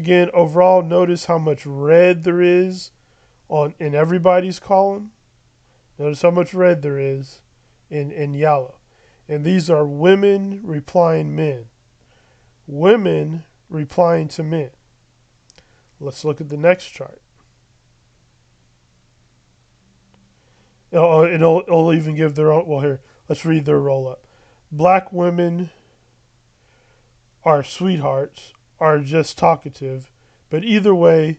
Again, overall, notice how much red there is in everybody's column. Notice how much red there is in yellow. And these are women replying men. Women replying to men. Let's look at the next chart. It'll even give their own. Well, here, let's read their roll up. Black women are sweethearts, are just talkative, but either way,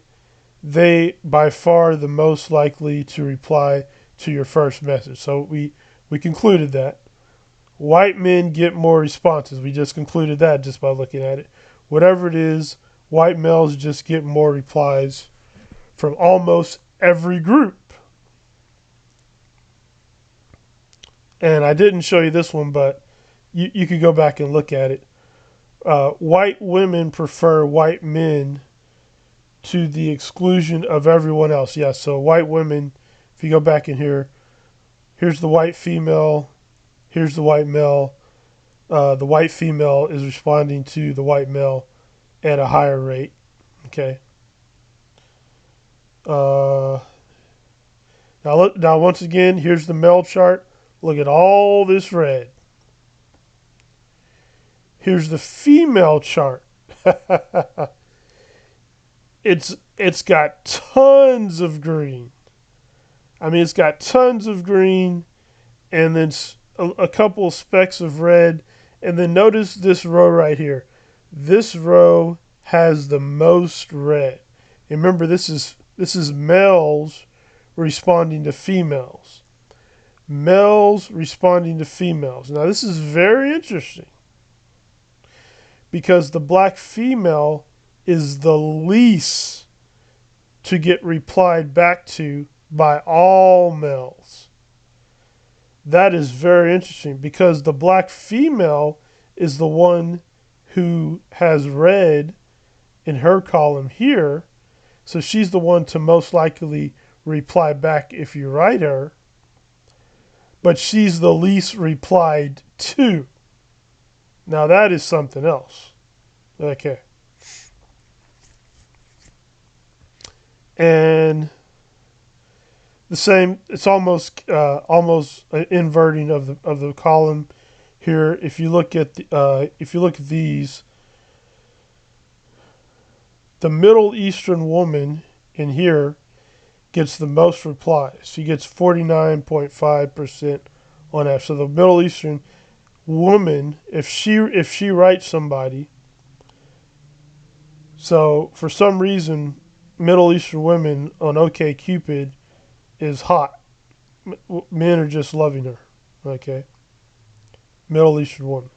they by far the most likely to reply to your first message. So we concluded that. White men get more responses. We just concluded that just by looking at it. Whatever it is, white males just get more replies from almost every group. And I didn't show you this one, but you could go back and look at it. White women prefer white men to the exclusion of everyone else. Yes, so white women, if you go back in here, here's the white female, here's the white male. The white female is responding to the white male at a higher rate. Okay. Now once again, here's the male chart. Look at all this red. Here's the female chart. It's got tons of green. I mean, it's got tons of green, and then a couple of specks of red. And then notice this row right here. This row has the most red. And remember, this is males responding to females. Males responding to females. Now, this is very interesting because the black female is the least to get replied back to by all males. That is very interesting because the black female is the one who has red in her column here. So she's the one to most likely reply back if you write her. But she's the least replied to. Now that is something else. Okay. And the same, it's almost an inverting of the column here. If you look at these, the Middle Eastern woman in here gets the most replies. She gets 49.5% on that. So the Middle Eastern woman, if she writes somebody, so for some reason, Middle Eastern women on OkCupid is hot. Men are just loving her. Okay. Middle Eastern woman.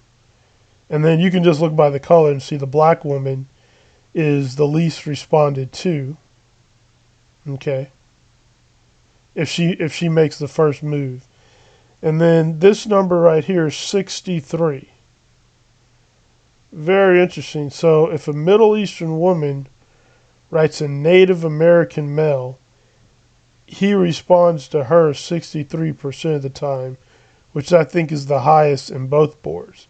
And then you can just look by the color and see the black woman is the least responded to. Okay. If she makes the first move. And then this number right here is 63. Very interesting. So if a Middle Eastern woman writes a Native American male, he responds to her 63% of the time, which I think is the highest in both boards.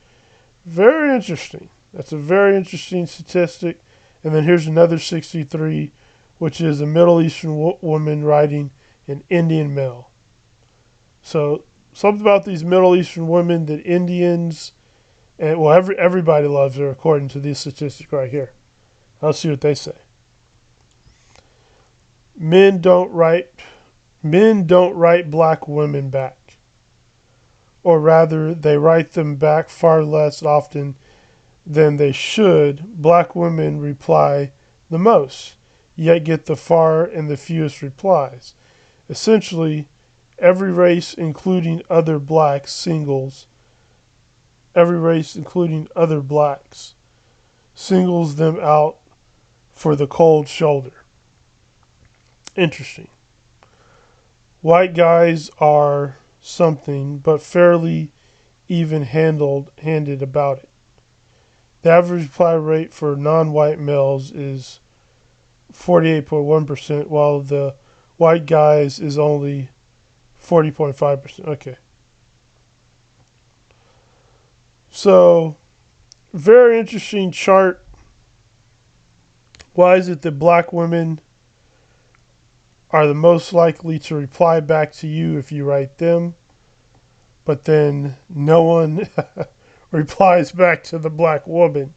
Very interesting. That's a very interesting statistic. And then here's another 63, which is a Middle Eastern woman writing an Indian male. So something about these Middle Eastern women that Indians, and well, everybody loves her according to this statistic right here. Let's see what they say. Men don't write black women back. Or rather, they write them back far less often than they should. Black women reply the most, yet get the far and the fewest replies. Essentially, every race, including other blacks, singles them out for the cold shoulder. Interesting. White guys are something, but fairly even-handed about it. The average reply rate for non-white males is 48.1%, while the white guys is only 40.5%. Okay. So, very interesting chart. Why is it that black women are the most likely to reply back to you if you write them, but then no one replies back to the black woman?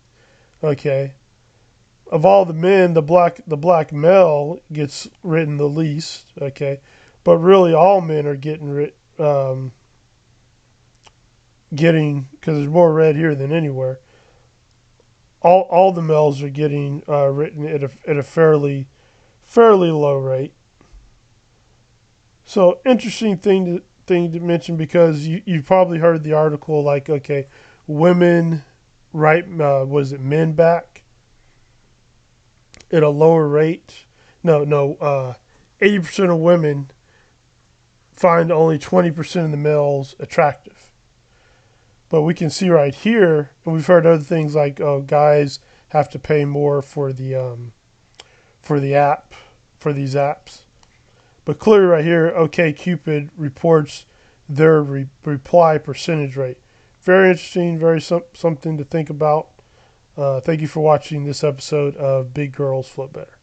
Okay. Of all the men, the black male gets written the least. Okay, but really all men are getting, because there's more red here than anywhere. All the males are getting written at a fairly low rate. So interesting thing to mention, because you've probably heard the article like, okay, women write was it men back at a lower rate. No, 80% of women find only 20% of the males attractive. But we can see right here, and we've heard other things like, oh, guys have to pay more for the app, for these apps. But clearly right here, OkCupid reports their reply percentage rate. Very interesting, something to think about. Thank you for watching this episode of Big Girls Float Better.